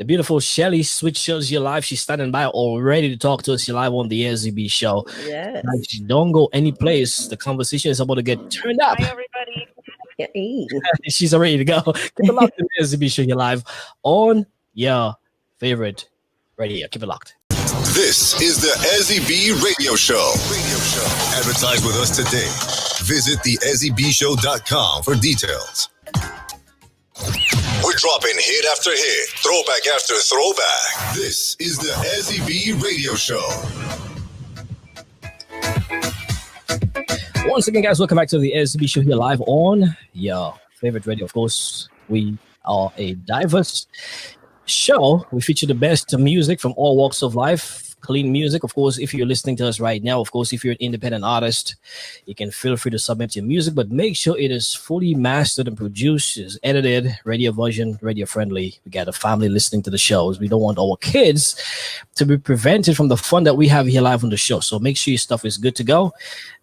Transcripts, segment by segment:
beautiful Shelly Sweetshells here live. She's standing by all ready to talk to us here live on the Ezzy show. Yes. Guys, don't go any place. The conversation is about to get turned up. Hi, everybody. She's ready to go. Keep it locked in the Ezzy show here live on your favorite radio. Keep it locked. This is the Ezzy B Radio Show. Advertise with us today. Visit theezzybshow.com for details. We're dropping hit after hit, throwback after throwback. This is the Ezzy B Radio Show. Once again, guys, welcome back to the Ezzy show here live on your favorite radio. Of course, we are a diverse show. We feature the best music from all walks of life. Clean music. Of course, if you're listening to us right now, of course, if you're an independent artist, you can feel free to submit your music, but make sure it is fully mastered and produced, is edited, radio version, radio friendly. We got a family listening to the shows. We don't want our kids to be prevented from the fun that we have here live on the show. So make sure your stuff is good to go.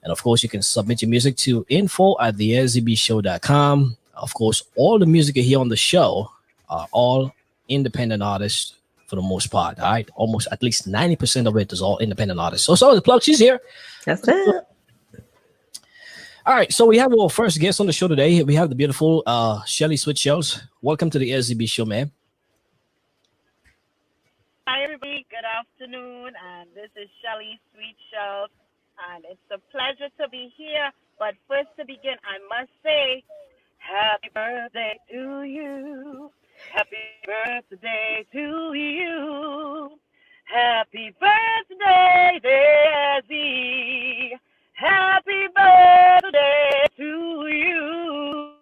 And of course, you can submit your music to info@theezzybshow.com. Of course, all the music you hear on the show are all independent artists. For the most part, all right, almost at least 90% of it is all independent artists. So the plug, she's here. That's it. All right, so we have our first guest on the show today. We have the beautiful Shelly Sweetshells. Welcome to the SZB show, ma'am. Hi, everybody. Good afternoon. And this is Shelly Sweetshells. And it's a pleasure to be here. But first to begin, I must say, happy birthday to you. Happy birthday to you. Happy birthday, Ezzy. Happy birthday to you.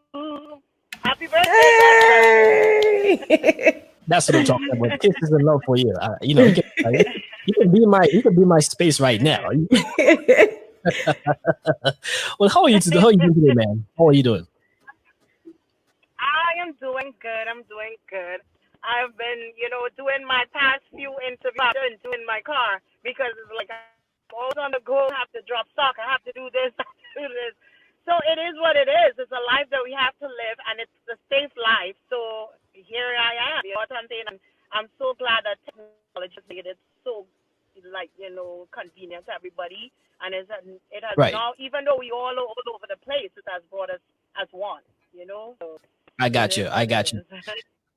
Happy birthday. Hey! That's what I'm talking about. Kisses and love for you. You know, you can be my space right now. Well, how are you today? How are you doing today, man? How are you doing? I am doing good. I've been, doing my past few interviews and doing my car because it's like I'm always on the go. I have to drop stock. I have to do this. I have to do this. So it is what it is. It's a life that we have to live, and it's a safe life. So here I am. You know what I'm saying? I'm so glad that technology has made it so, convenient to everybody. And it has right. Now, even though we all are all over the place, it has brought us as one. So, I got you.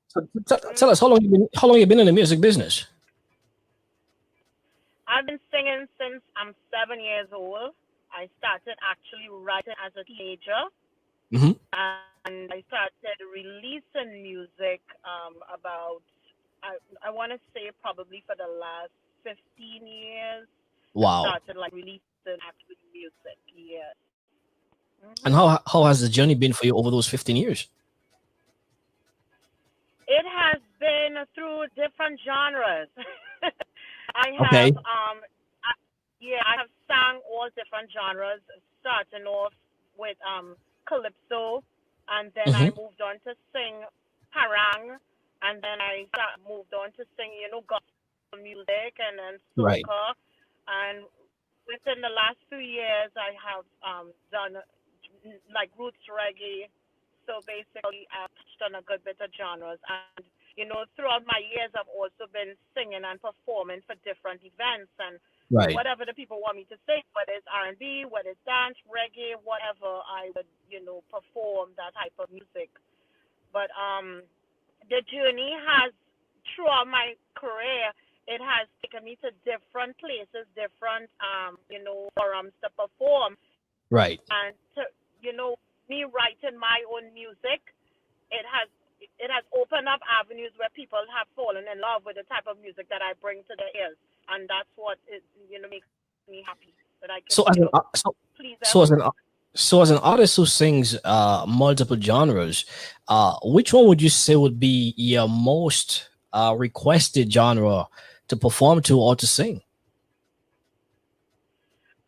So tell us, how long you been in the music business? I've been singing since I'm 7 years old. I started actually writing as a teenager, and I started releasing music about I want to say probably for the last 15 years. Wow! I started releasing actual music. Yes. And how has the journey been for you over those 15 years? It has been through different genres. I have okay. I have sang all different genres, starting off with calypso, and then I moved on to sing parang, and then I moved on to sing, gospel music, and then soca. Right. And within the last few years, I have done roots reggae. So basically, I've touched on a good bit of genres. And, throughout my years, I've also been singing and performing for different events. And whatever the people want me to sing, whether it's R&B, whether it's dance, reggae, whatever, I would, perform that type of music. But the journey has, throughout my career, it has taken me to different places, different, forums to perform. Right. And to, me writing my own music, it has opened up avenues where people have fallen in love with the type of music that I bring to their ears, and that's what makes me happy that I can. So as an artist who sings multiple genres, which one would you say would be your most requested genre to perform to or to sing?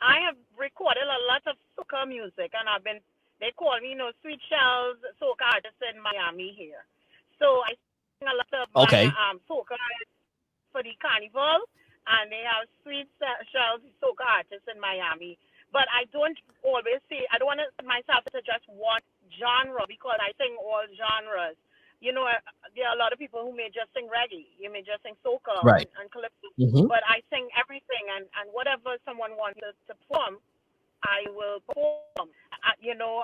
I have recorded a lot of soca music, and they call me, Sweetshells soca artist in Miami here. So I sing a lot of soca for the carnival, and they have Sweetshells soca artists in Miami. But I don't always say, I don't want to put myself to just one genre because I sing all genres. you know, there are a lot of people who may just sing reggae, you may just sing soca Right. and calypso, Mm-hmm. but I sing everything, and whatever someone wants to perform, I will perform. You know,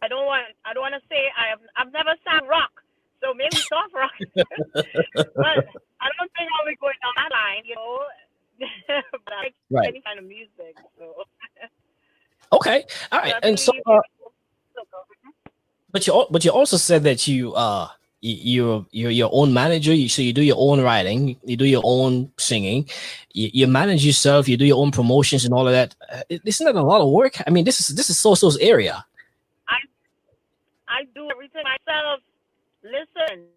I don't want to say I've never sang rock, so maybe soft rock, but I don't think I'll be going down that line, you know. But I like Right. any kind of music, so. Okay. All right. I And so, believe you. but you also said that you're your own manager. So you do your own writing, you do your own singing, you manage yourself, you do your own promotions and all of that. Isn't that a lot of work? I mean, this is Soso's area. I do everything myself. Listen,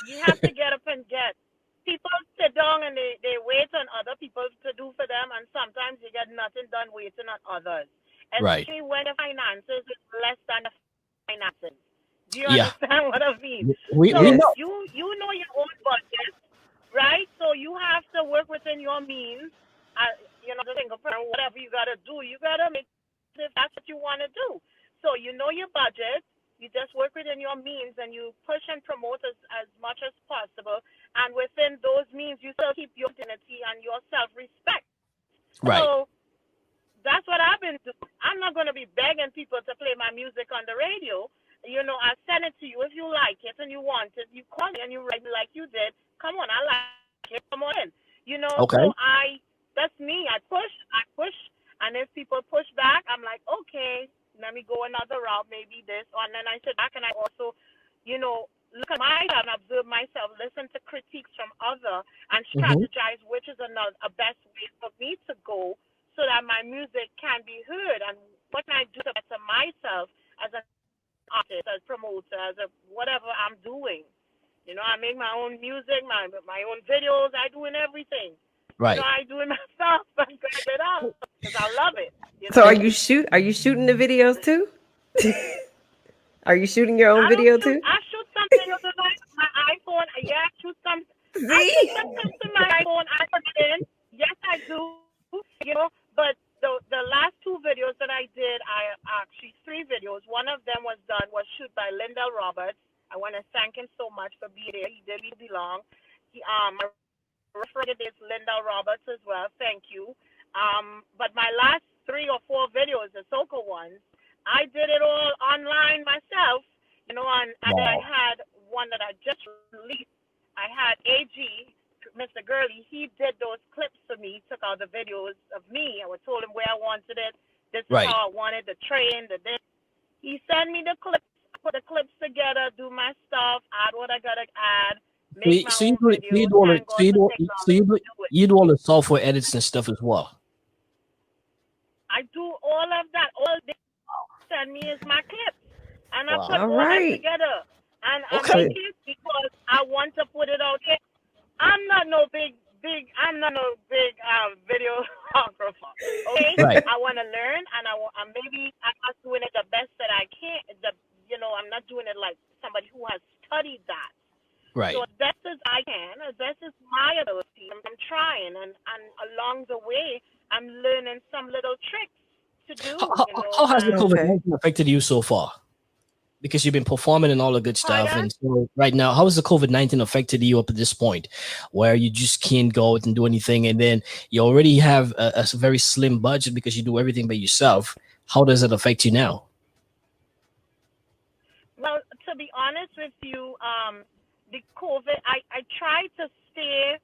you have to get up and get. People sit down and they wait on other people to do for them, and sometimes you get nothing done waiting on others. Right. Especially when the finances is less than the finances. Do you Yeah. understand what I mean? We So know. you know your own budget, right? So you have to work within your means. You know, the single parent, whatever you gotta do, you gotta make if that's what you want to do. So you know your budget. You just work within your means, and you push and promote as much as possible. And within those means, you still keep your dignity and your self-respect. Right. So that's what I've been doing. I'm not going to be begging people to play my music on the radio. You know, I send it to you if you like it and you want it. You call me and you write me like you did. Come on, I like it. Come on in. You know, Okay. so that's me. I push, and if people push back, I'm like, okay, let me go another route, maybe this. And then I sit back and I also, you know, look at myself and observe myself, listen to critiques from other, and Mm-hmm. strategize which is a best way for me to go so that my music can be heard. And what can I do to better myself as an artist, as promoter, as a whatever I'm doing. You know, I make my own music, my own videos, I do in everything. Right. You know, I do it myself. I get it out because I love it. You know? So are you shooting the videos too? Are you shooting your own video too? I shoot something with my iPhone. Yeah, I shoot some. I shoot See? something to my iPhone. I put it in. Yes, I do. You know, but the last two videos that I did, I actually 3 videos. One of them was shoot by Linda Roberts. I want to thank him so much for being there. He did belong. My reference is Linda Roberts as well. Thank you. But my last 3 or 4 videos, the Soca ones, I did it all online myself. You know, and then I had one that I just released. I had AG, Mr. Gurley, he did those clips for me, took all the videos of me. I told him where I wanted it. This is how I wanted the train, the this. He sent me the clips, put the clips together, do my stuff, add what I gotta add, make my own videos. You do all the software edits and stuff as well. I do all of that. All they send me is my clips, and I put all that together. And I make it because I want to put it out there. I'm not no big videographer. Okay, Right. I want to learn, and I'm not doing it the best that I can. I'm not doing it like somebody who has studied that. Right. So as best as I can, as best as my ability, I'm trying, and along the way, I'm learning some little tricks to do. How has the COVID-19 affected you so far? Because you've been performing and all the good stuff. And so right now, how has the COVID-19 affected you up at this point where you just can't go out and do anything? And then you already have a very slim budget because you do everything by yourself. How does it affect you now? Well, to be honest with you, the COVID, I try to stay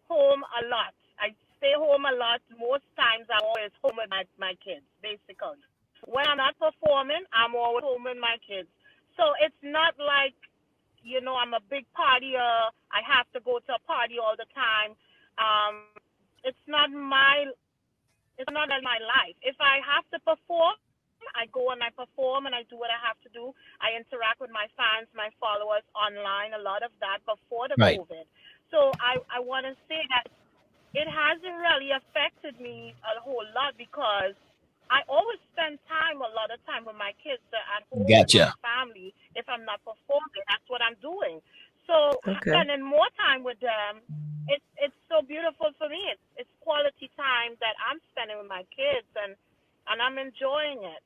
home a lot. I stay home a lot. Most times I'm always home with my kids, basically. When I'm not performing, I'm always home with my kids. So it's not like, I'm a big partier. I have to go to a party all the time. It's not my life. If I have to perform, I go and I perform and I do what I have to do. I interact with my fans, my followers online, a lot of that before the COVID. So I want to say that it hasn't really affected me a whole lot because I always spend a lot of time with my kids at home with my family. If I'm not performing, that's what I'm doing. So spending more time with them, it's so beautiful for me. It's quality time that I'm spending with my kids, and I'm enjoying it.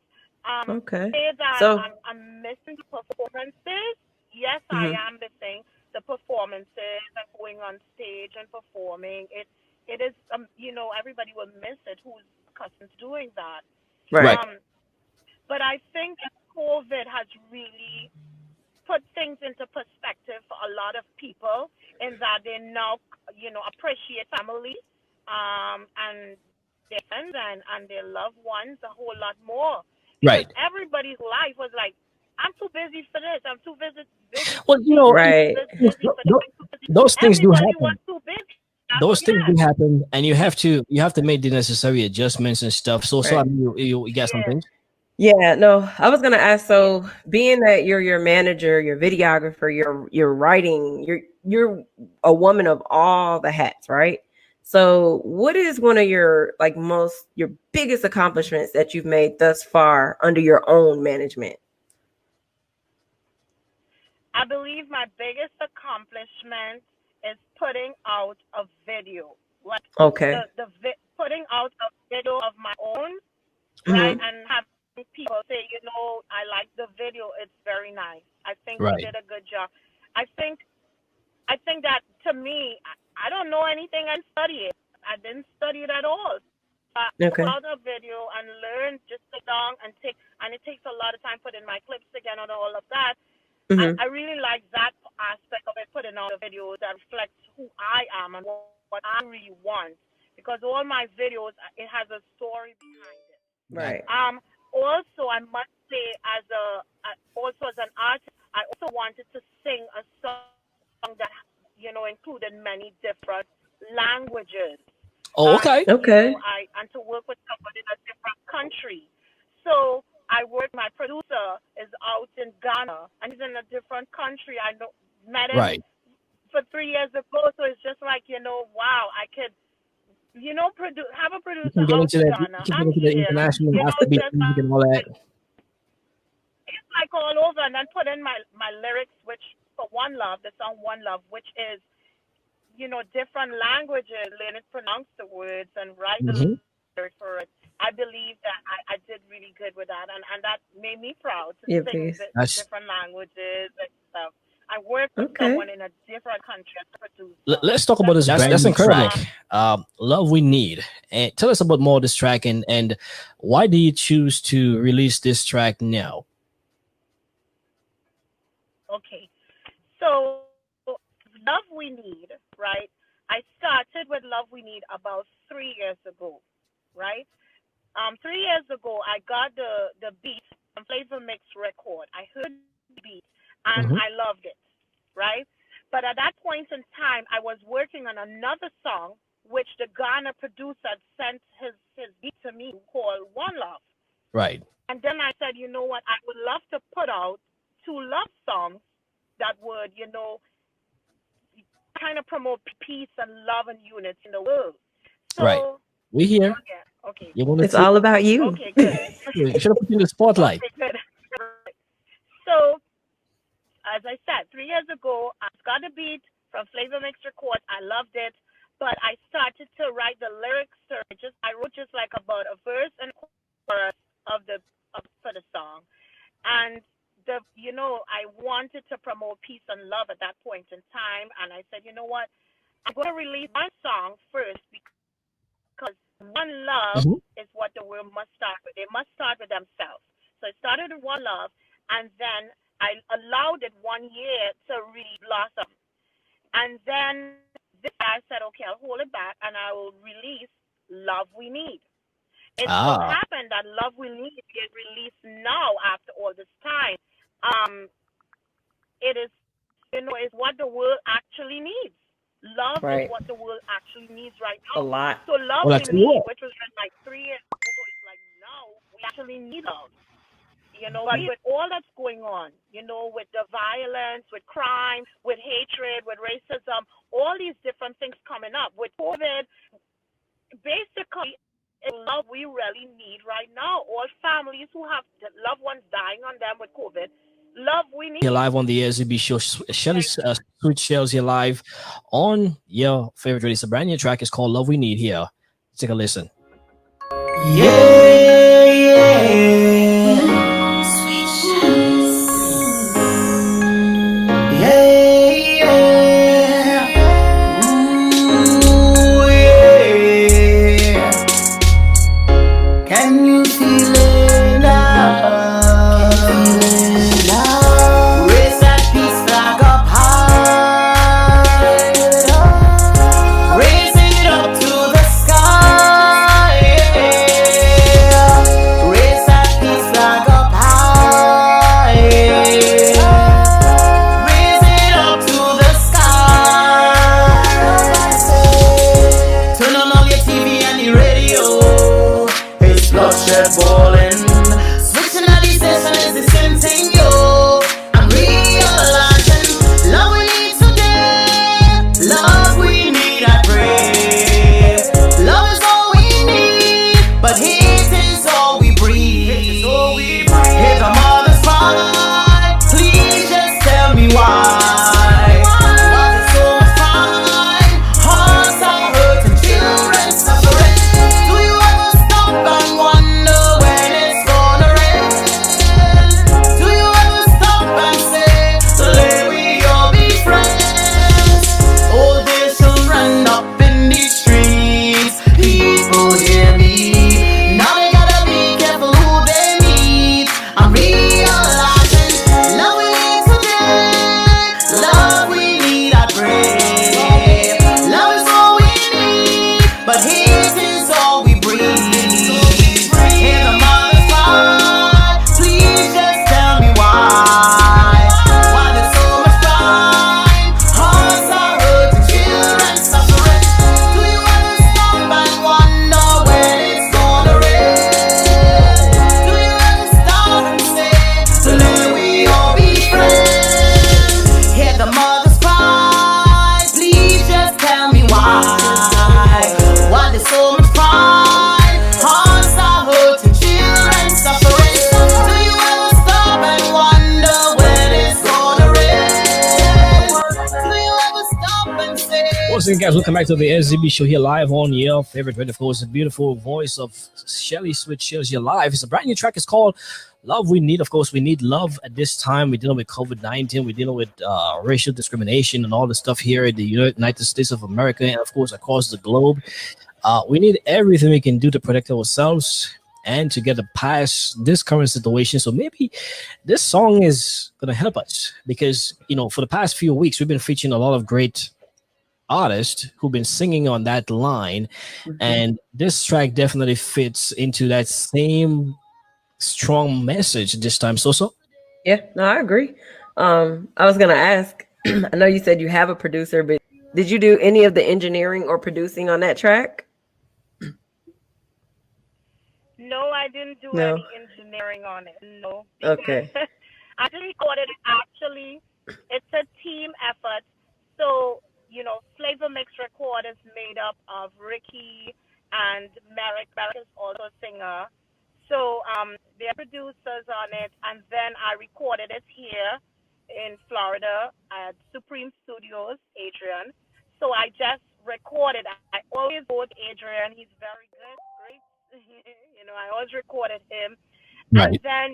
Say that I'm missing the performances. yes, I am missing the performances and going on stage and performing. It is everybody will miss it who's accustomed to doing that. Right. But I think that COVID has really put things into perspective for a lot of people in that they now, appreciate family, and their friends and their loved ones a whole lot more. Because Right. everybody's life was like, I'm too busy for this. I'm too busy. Well, Right. Busy for this. those things do Everybody was happen. too busy. Those things Yes. do happen, and you have to make the necessary adjustments and stuff. So I Right. mean, you got something. Yeah, no, I was gonna ask. So, being that you're your manager, your videographer, you're writing, you're a woman of all the hats, right? So, what is one of your your biggest accomplishments that you've made thus far under your own management? I believe my biggest accomplishment is putting out a video. Like Okay. putting out a video of my own, right? And having people say, I like the video. It's very nice. I think Right. you did a good job. I think that, to me, I don't know anything. I study it. I didn't study it at all. Okay. Put out a video and learn, just sit down and it takes a lot of time putting my clips together and all of that. I really like that aspect of it, putting out a video that reflects who I am and what I really want. Because all my videos, it has a story behind it. Right. Also, I must say, as an artist, I also wanted to sing a song that included many different languages. Oh, okay. Okay. And to work with somebody in a different country. So my producer is out in Ghana, and he's in a different country. I met him for 3 years ago, so it's just like, wow, I could, have a producer You can get out into in that. Ghana. You can I'm get into the here. international It's afterbeat just music and all that. it's like all over, and then put in my lyrics, which for One Love, the song One Love, which is, different languages, learn to pronounce the words and write the lyrics for it. I believe that I did really good with that, and that made me proud to sing different languages and stuff. I worked with someone in a different country as a producer. Let's talk about this. That's incredible. Love We Need. And tell us about more of this track and why do you choose to release this track now? Okay. So, Love We Need, right? I started with Love We Need about 3 years ago, right? 3 years ago, I got the beat from Flava Mix record. I heard the beat, and I loved it, right? But at that point in time, I was working on another song, which the Ghana producer had sent his beat to me, called One Love. Right. And then I said, you know what? I would love to put out 2 love songs that would, kind of promote peace and love and unity in the world. So, right. We here. Okay. It's all about you. Okay, good. You should have put you in the spotlight. Okay, good. So, as I said, 3 years ago, I got a beat from Flava Mix Record. I loved it, but I started to write the lyrics. I wrote just like about a verse and a chorus for the song, and I wanted to promote peace and love at that point in time, and I said, you know what, I'm going to release one song first because one love is what the world must start with. They must start with themselves. So I started with One Love, and then I allowed it 1 year to really blossom. And then this I said, okay, I'll hold it back, and I will release Love We Need. It so happened that Love We Need is released now after all this time. It is, is what the world actually needs. Love is what the world actually needs right now. A lot. So Love We Need, which was like 3 years ago, is like now we actually need love. But with all that's going on, with the violence, with crime, with hatred, with racism, all these different things coming up, with COVID, basically, it's love we really need right now. All families who have loved ones dying on them with COVID, love we need. You're live on the SB show. Shelly Sweetshells here live on your favorite radio. It's a brand new track. It's called Love We Need here. Take a listen. Yeah. but hate is all we breathe. Hear the mothers cry, please just tell me why. Why there's so much crime, hearts are hurting, children suffering. Do you ever stop and wonder when it's gonna rain? Do you ever stop and say, till we all be friends? Hear the mothers cry, please just tell me why. Why there's so much pride, hearts are hurting, children suffering. Do you ever stop and wonder when it's gonna rain? Do you ever stop and say? Once again, guys, welcome back to the SZB show here live on your favorite radio. Of course, the beautiful voice of Shelly Sweetshells here live. It's a brand new track. It's called Love We Need. Of course, we need love at this time. We're dealing with COVID-19. We're dealing with racial discrimination and all the stuff here in the United States of America and, of course, across the globe. We need everything we can do to protect ourselves and to get past this current situation. So maybe this song is going to help us because, for the past few weeks, we've been featuring a lot of great artists who've been singing on that line. And this track definitely fits into that same strong message this time. So? Yeah, no, I agree. I was gonna ask, I know you said you have a producer, but did you do any of the engineering or producing on that track? No, I didn't do No. any engineering on it. No. Okay. I just recorded it. Actually, it's a team effort. So, Flava Mix Record is made up of Ricky and Merrick. Merrick is also a singer. So they're producers on it. And then I recorded it here in Florida at Supreme Studios, Adrian. So I just recorded. I always go with Adrian. He's very good, great. I always recorded him. Right. And then,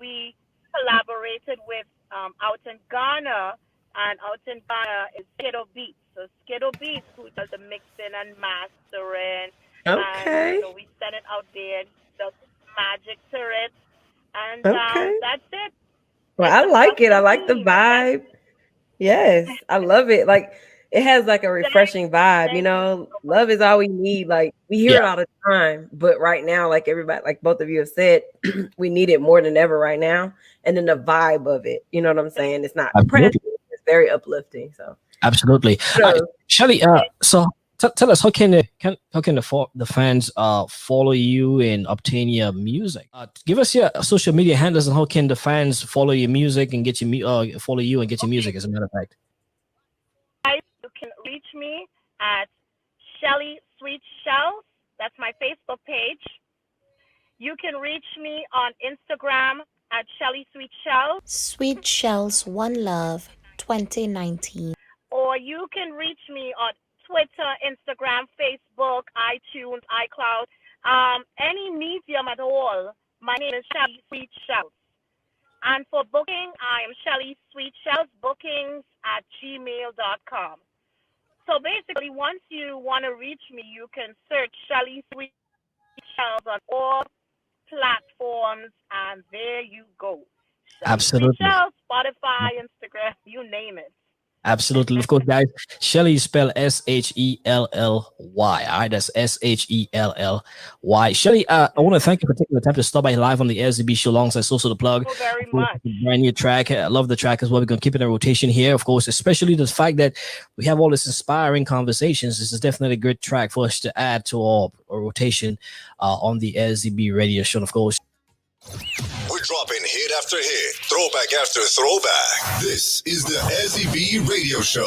we collaborated with out in Ghana. And out in Ghana is Skitobeatz. So Skitobeatz, who does the mixing and mastering. Okay. And, we sent it out there. The magic to it. And Okay. that's it. Well, I like it. I like the vibe. Yes, I love it. Like it has like a refreshing vibe, love is all we need. Like we hear it all the time, but right now, like everybody, like both of you have said, we need it more than ever right now. And then the vibe of it, you know what I'm saying? It's not depressing, it's very uplifting. So Absolutely. So- Shelly, so tell us, how can the fans follow you and obtain your music? Give us your social media handles and how can the fans follow your music and get your follow you and get your music, as a matter of fact. You can reach me at Shelly Sweetshells. That's my Facebook page. You can reach me on Instagram at Shelly Sweetshells. Sweetshells One Love 2019. Or you can reach me on Twitter, Instagram, Facebook, iTunes, iCloud, any medium at all. My name is Shelly Sweetshells. And for booking, I am Shelly Sweetshells, bookings at gmail.com. So basically, once you want to reach me, you can search Shelly Sweetshells on all platforms, and there you go. Shelly Absolutely. Sweetshells, Spotify, Instagram, you name it. Absolutely. Of course, guys. Shelly is spelled Shelly. All right, that's Shelly. Shelly, I want to thank you for taking the time to stop by live on the SZB show alongside Soso the Plug. Thank you very much. Brand new track. I love the track as well. We're going to keep it in rotation here, of course, especially the fact that we have all this inspiring conversations. This is definitely a good track for us to add to our rotation on the SZB radio show, of course. We're dropping hit after hit, throwback after throwback. This is the SZB Radio Show.